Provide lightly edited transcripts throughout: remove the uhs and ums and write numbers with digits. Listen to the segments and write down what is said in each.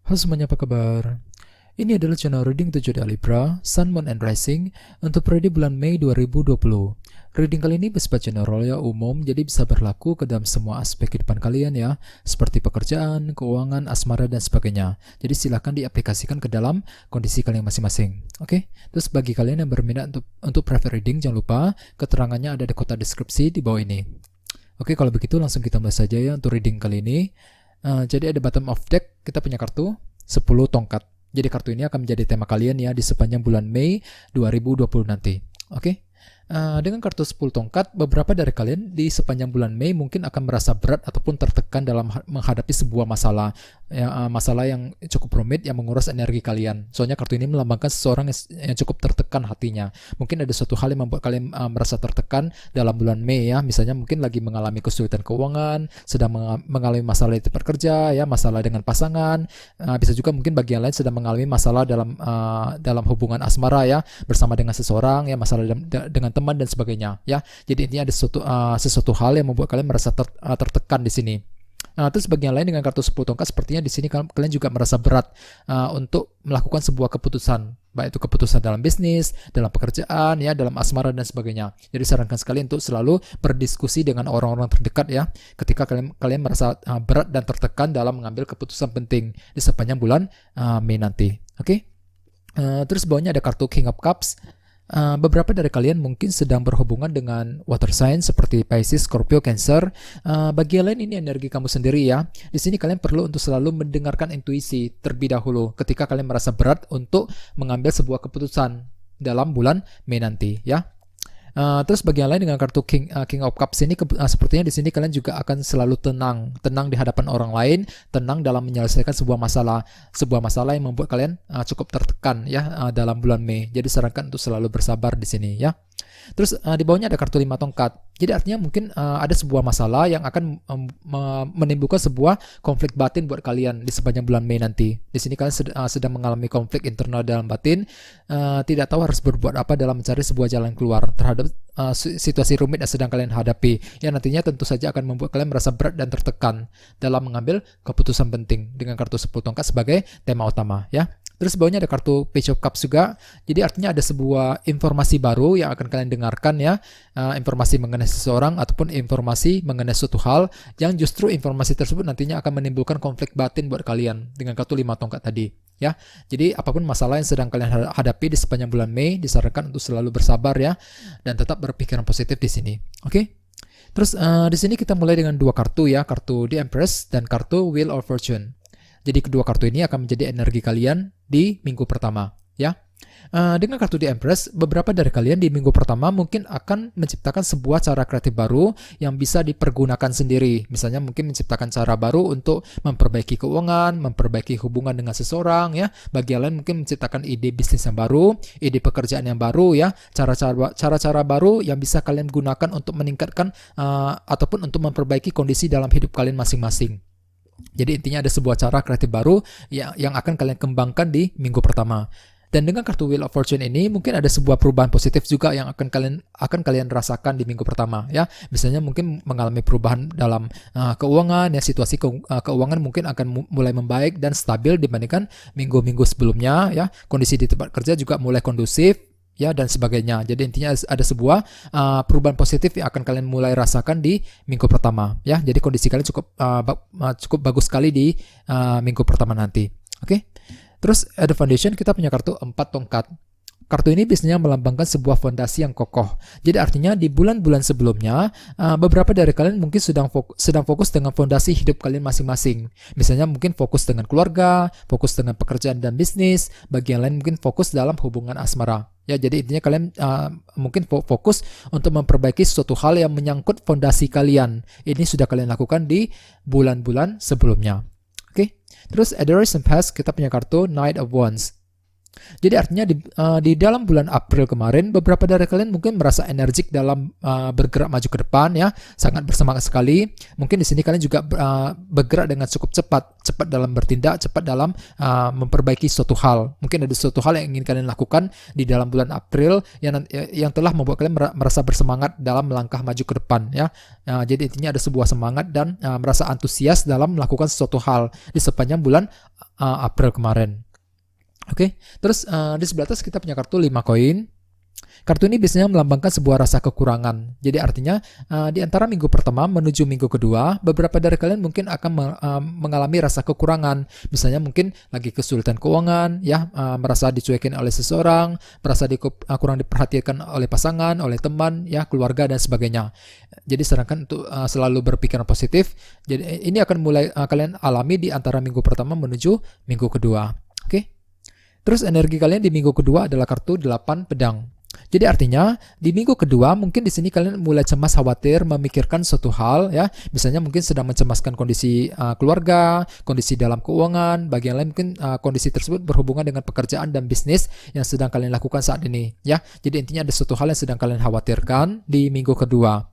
Halo semuanya, apa kabar? Ini adalah channel reading 7 dari Libra, Sun, Moon, and Rising untuk periode bulan Mei 2020. Reading kali ini bersifat general ya, umum, jadi bisa berlaku ke dalam semua aspek kehidupan kalian ya, seperti pekerjaan, keuangan, asmara, dan sebagainya. Jadi silahkan diaplikasikan ke dalam kondisi kalian masing-masing. Oke? Terus bagi kalian yang berminat untuk private reading, jangan lupa keterangannya ada di kotak deskripsi di bawah ini. Oke, kalau begitu langsung kita mulai saja ya untuk reading kali ini. Jadi ada bottom of deck, kita punya kartu 10 tongkat. Jadi kartu ini akan menjadi tema kalian ya di sepanjang bulan Mei 2020 nanti. Oke? Dengan kartu 10 tongkat, beberapa dari kalian di sepanjang bulan Mei mungkin akan merasa berat ataupun tertekan dalam menghadapi sebuah masalah. Masalah yang cukup rumit yang menguras energi kalian. Soalnya kartu ini melambangkan seseorang yang cukup tertekan hatinya. Mungkin ada suatu hal yang membuat kalian merasa tertekan dalam bulan Mei ya. Misalnya mungkin lagi mengalami kesulitan keuangan, sedang mengalami masalah di tempat kerja ya, masalah dengan pasangan. Bisa juga mungkin bagi yang lain sedang mengalami masalah dalam hubungan asmara ya, bersama dengan seseorang ya, masalah dengan teman dan sebagainya ya. Jadi intinya ada sesuatu hal yang membuat kalian merasa tertekan di sini. Terus bagi yang lain dengan kartu 10 tongkat, sepertinya di sini kalian juga merasa berat untuk melakukan sebuah keputusan, baik itu keputusan dalam bisnis, dalam pekerjaan, ya, dalam asmara dan sebagainya. Jadi sarankan sekali untuk selalu berdiskusi dengan orang-orang terdekat ya, ketika kalian merasa berat dan tertekan dalam mengambil keputusan penting di sepanjang bulan Mei nanti. Oke? Terus bawahnya ada kartu King of Cups. Beberapa dari kalian mungkin sedang berhubungan dengan water sign seperti Pisces, Scorpio, Cancer. Bagi yang lain ini energi kamu sendiri ya. Di sini kalian perlu untuk selalu mendengarkan intuisi terlebih dahulu ketika kalian merasa berat untuk mengambil sebuah keputusan dalam bulan Mei nanti ya. Terus bagi yang lain dengan kartu King of Cups ini sepertinya di sini kalian juga akan selalu tenang di hadapan orang lain, tenang dalam menyelesaikan sebuah masalah yang membuat kalian cukup tertekan ya dalam bulan Mei. Jadi sarankan untuk selalu bersabar di sini ya. Terus di bawahnya ada kartu 5 tongkat. Jadi artinya mungkin ada sebuah masalah yang akan menimbulkan sebuah konflik batin buat kalian di sepanjang bulan Mei nanti. Di sini kalian sedang mengalami konflik internal dalam batin, tidak tahu harus berbuat apa dalam mencari sebuah jalan keluar terhadap situasi rumit yang sedang kalian hadapi. Yang nantinya tentu saja akan membuat kalian merasa berat dan tertekan dalam mengambil keputusan penting dengan kartu 10 tongkat sebagai tema utama ya. Terus bawahnya ada kartu Page of Cups juga. Jadi artinya ada sebuah informasi baru yang akan kalian dengarkan ya. Informasi mengenai seseorang ataupun informasi mengenai suatu hal yang justru informasi tersebut nantinya akan menimbulkan konflik batin buat kalian dengan kartu 5 tongkat tadi ya. Jadi apapun masalah yang sedang kalian hadapi di sepanjang bulan Mei, disarankan untuk selalu bersabar ya dan tetap berpikiran positif di sini. Oke? Terus di sini kita mulai dengan dua kartu ya, kartu The Empress dan kartu Wheel of Fortune. Jadi kedua kartu ini akan menjadi energi kalian di minggu pertama ya. Dengan kartu The Empress, beberapa dari kalian di minggu pertama mungkin akan menciptakan sebuah cara kreatif baru yang bisa dipergunakan sendiri. Misalnya mungkin menciptakan cara baru untuk memperbaiki keuangan, memperbaiki hubungan dengan seseorang ya. Bagi yang lain mungkin menciptakan ide bisnis yang baru, ide pekerjaan yang baru ya, cara-cara baru yang bisa kalian gunakan untuk meningkatkan ataupun untuk memperbaiki kondisi dalam hidup kalian masing-masing. Jadi intinya ada sebuah cara kreatif baru yang akan kalian kembangkan di minggu pertama. Dan dengan kartu Wheel of Fortune ini mungkin ada sebuah perubahan positif juga yang akan kalian rasakan di minggu pertama ya. Misalnya mungkin mengalami perubahan dalam keuangan ya, situasi keuangan mungkin akan mulai membaik dan stabil dibandingkan minggu-minggu sebelumnya ya. Kondisi di tempat kerja juga mulai kondusif ya dan sebagainya. Jadi intinya ada sebuah perubahan positif yang akan kalian mulai rasakan di minggu pertama ya. Jadi kondisi kalian cukup bagus sekali di minggu pertama nanti. Oke. Terus ada foundation, kita punya kartu 4 tongkat. Kartu ini biasanya melambangkan sebuah fondasi yang kokoh. Jadi artinya di bulan-bulan sebelumnya, beberapa dari kalian mungkin sedang fokus dengan fondasi hidup kalian masing-masing. Misalnya mungkin fokus dengan keluarga, fokus dengan pekerjaan dan bisnis. Bagi yang lain mungkin fokus dalam hubungan asmara. Ya, jadi intinya kalian mungkin fokus untuk memperbaiki suatu hal yang menyangkut fondasi kalian. Ini sudah kalian lakukan di bulan-bulan sebelumnya. Oke. Terus Adoration Pass, kita punya kartu Knight of Wands. Jadi artinya di dalam bulan April kemarin beberapa dari kalian mungkin merasa energik dalam bergerak maju ke depan ya, sangat bersemangat sekali. Mungkin di sini kalian juga bergerak dengan cukup cepat dalam bertindak, cepat dalam memperbaiki suatu hal. Mungkin ada suatu hal yang ingin kalian lakukan di dalam bulan April yang telah membuat kalian merasa bersemangat dalam melangkah maju ke depan ya. Jadi intinya ada sebuah semangat dan merasa antusias dalam melakukan sesuatu hal di sepanjang bulan April kemarin. Oke, terus di sebelah atas kita punya kartu 5 koin. Kartu ini biasanya melambangkan sebuah rasa kekurangan. Jadi artinya di antara minggu pertama menuju minggu kedua, beberapa dari kalian mungkin akan mengalami rasa kekurangan. Misalnya mungkin lagi kesulitan keuangan, ya, merasa dicuekin oleh seseorang, merasa kurang diperhatikan oleh pasangan, oleh teman, ya, keluarga dan sebagainya. Jadi sarankan untuk selalu berpikiran positif. Jadi ini akan mulai kalian alami di antara minggu pertama menuju minggu kedua. Oke. Terus energi kalian di minggu kedua adalah kartu 8 pedang. Jadi artinya di minggu kedua mungkin di sini kalian mulai cemas, khawatir, memikirkan suatu hal ya. Misalnya mungkin sedang mencemaskan kondisi keluarga, kondisi dalam keuangan, bagi yang lain mungkin kondisi tersebut berhubungan dengan pekerjaan dan bisnis yang sedang kalian lakukan saat ini ya. Jadi intinya ada suatu hal yang sedang kalian khawatirkan di minggu kedua.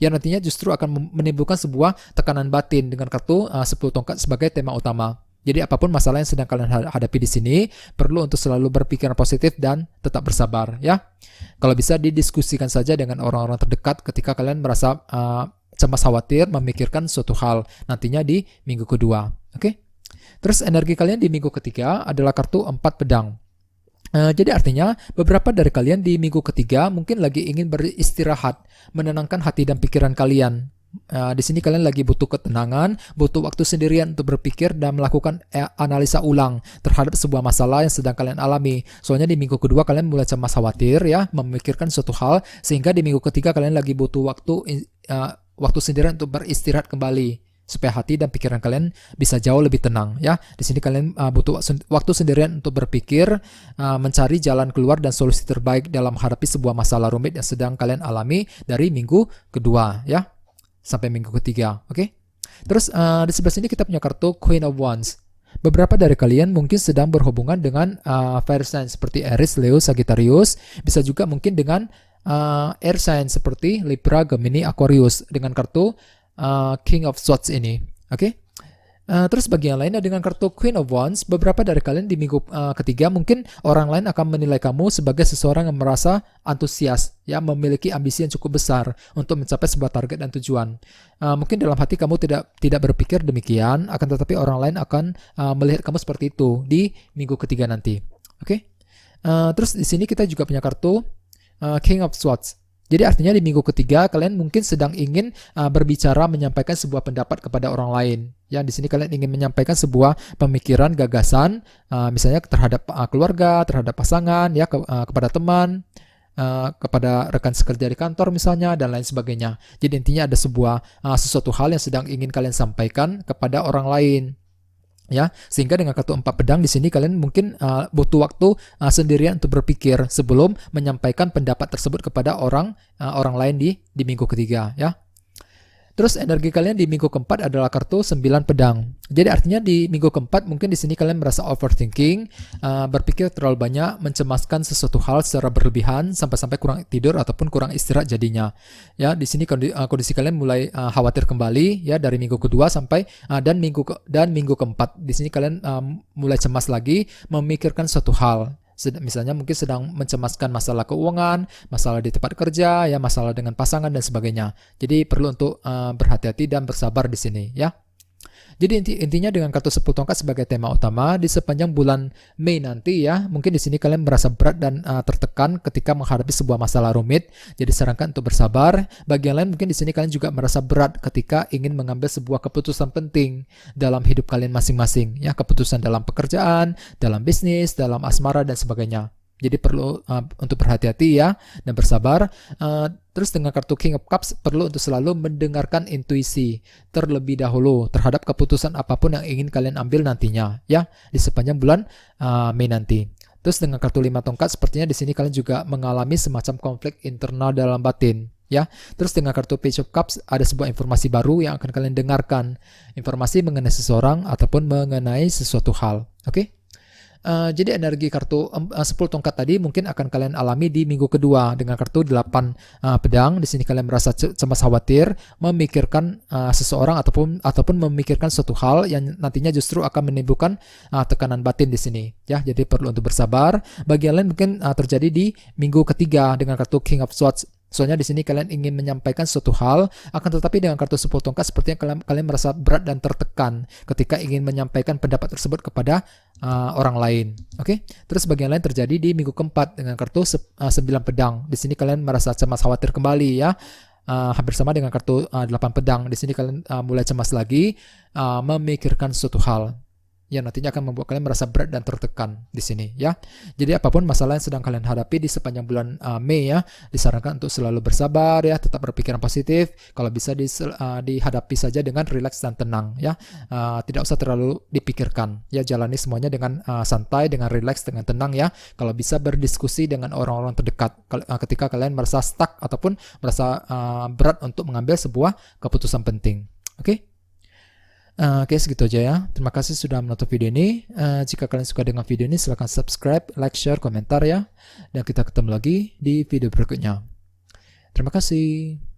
Yang nantinya justru akan menimbulkan sebuah tekanan batin dengan kartu 10 tongkat sebagai tema utama. Jadi apapun masalah yang sedang kalian hadapi di sini perlu untuk selalu berpikiran positif dan tetap bersabar ya. Kalau bisa didiskusikan saja dengan orang-orang terdekat ketika kalian merasa cemas, khawatir, memikirkan suatu hal nantinya di minggu kedua. Oke. Terus energi kalian di minggu ketiga adalah kartu 4 pedang. Jadi artinya beberapa dari kalian di minggu ketiga mungkin lagi ingin beristirahat, menenangkan hati dan pikiran kalian. Di sini kalian lagi butuh ketenangan, butuh waktu sendirian untuk berpikir dan melakukan analisa ulang terhadap sebuah masalah yang sedang kalian alami. Soalnya di minggu kedua kalian mulai cemas, khawatir ya, memikirkan suatu hal, sehingga di minggu ketiga kalian lagi butuh waktu sendirian untuk beristirahat kembali supaya hati dan pikiran kalian bisa jauh lebih tenang ya. Di sini kalian butuh waktu sendirian untuk berpikir, mencari jalan keluar dan solusi terbaik dalam menghadapi sebuah masalah rumit yang sedang kalian alami dari minggu kedua ya sampai minggu ketiga. Oke. Terus di sebelah sini kita punya kartu Queen of Wands. Beberapa dari kalian mungkin sedang berhubungan dengan fire sign seperti Aries, Leo, Sagittarius. Bisa juga mungkin dengan air sign seperti Libra, Gemini, Aquarius dengan kartu King of Swords ini. Oke. Terus bagi yang lainnya dengan kartu Queen of Wands, beberapa dari kalian di minggu ketiga mungkin orang lain akan menilai kamu sebagai seseorang yang merasa antusias, ya, memiliki ambisi yang cukup besar untuk mencapai sebuah target dan tujuan. Mungkin dalam hati kamu tidak berpikir demikian, akan tetapi orang lain akan melihat kamu seperti itu di minggu ketiga nanti. Oke. Terus di sini kita juga punya kartu King of Swords. Jadi artinya di minggu ketiga kalian mungkin sedang ingin berbicara, menyampaikan sebuah pendapat kepada orang lain. Ya, di sini kalian ingin menyampaikan sebuah pemikiran, gagasan, misalnya terhadap keluarga, terhadap pasangan, ya, kepada teman, kepada rekan sekerja di kantor misalnya, dan lain sebagainya. Jadi intinya ada sesuatu hal yang sedang ingin kalian sampaikan kepada orang lain. Ya, sehingga dengan kartu 4 pedang di sini kalian mungkin butuh waktu sendirian untuk berpikir sebelum menyampaikan pendapat tersebut kepada orang lain di minggu ketiga ya. Terus energi kalian di minggu keempat adalah kartu 9 pedang. Jadi artinya di minggu keempat mungkin di sini kalian merasa overthinking, berpikir terlalu banyak, mencemaskan sesuatu hal secara berlebihan sampai-sampai kurang tidur ataupun kurang istirahat jadinya. Ya, di sini kondisi kalian mulai khawatir kembali ya dari minggu kedua sampai dan minggu keempat. Di sini kalian mulai cemas lagi, memikirkan suatu hal. Misalnya mungkin sedang mencemaskan masalah keuangan, masalah di tempat kerja, ya, masalah dengan pasangan dan sebagainya. Jadi perlu untuk berhati-hati dan bersabar di sini, ya. Jadi intinya dengan kartu 10 tongkat sebagai tema utama di sepanjang bulan Mei nanti ya, mungkin di sini kalian merasa berat dan tertekan ketika menghadapi sebuah masalah rumit. Jadi sarankan untuk bersabar. Bagi yang lain mungkin di sini kalian juga merasa berat ketika ingin mengambil sebuah keputusan penting dalam hidup kalian masing-masing, ya, keputusan dalam pekerjaan, dalam bisnis, dalam asmara dan sebagainya. Jadi perlu untuk berhati-hati ya dan bersabar. Terus dengan kartu King of Cups perlu untuk selalu mendengarkan intuisi terlebih dahulu terhadap keputusan apapun yang ingin kalian ambil nantinya ya di sepanjang bulan Mei nanti. Terus dengan kartu 5 tongkat sepertinya di sini kalian juga mengalami semacam konflik internal dalam batin ya. Terus dengan kartu Page of Cups ada sebuah informasi baru yang akan kalian dengarkan, informasi mengenai seseorang ataupun mengenai sesuatu hal. Oke? Jadi energi kartu 10 tongkat tadi mungkin akan kalian alami di minggu kedua dengan kartu 8 pedang. Di sini kalian merasa cemas khawatir, memikirkan seseorang ataupun memikirkan suatu hal yang nantinya justru akan menimbulkan tekanan batin di sini ya. Jadi perlu untuk bersabar. Bagi yang lain mungkin terjadi di minggu ketiga dengan kartu King of Swords. Soalnya di sini kalian ingin menyampaikan suatu hal, akan tetapi dengan kartu 10 tongkat sepertinya kalian merasa berat dan tertekan ketika ingin menyampaikan pendapat tersebut kepada orang lain. Oke. Terus bagian lain terjadi di minggu keempat dengan kartu 9 pedang. Di sini kalian merasa cemas khawatir kembali ya. Hampir sama dengan kartu 8 pedang. Di sini kalian mulai cemas lagi, memikirkan suatu hal yang nantinya akan membuat kalian merasa berat dan tertekan di sini ya. Jadi apapun masalah yang sedang kalian hadapi di sepanjang bulan Mei ya, disarankan untuk selalu bersabar ya, tetap berpikiran positif. Kalau bisa dihadapi saja dengan rileks dan tenang ya. Tidak usah terlalu dipikirkan ya, jalani semuanya dengan santai, dengan rileks, dengan tenang ya. Kalau bisa berdiskusi dengan orang-orang terdekat ketika kalian merasa stuck ataupun merasa berat untuk mengambil sebuah keputusan penting. Oke? Oke, segitu aja ya. Terima kasih sudah menonton video ini. Jika kalian suka dengan video ini, silahkan subscribe, like, share, komentar ya. Dan kita ketemu lagi di video berikutnya. Terima kasih.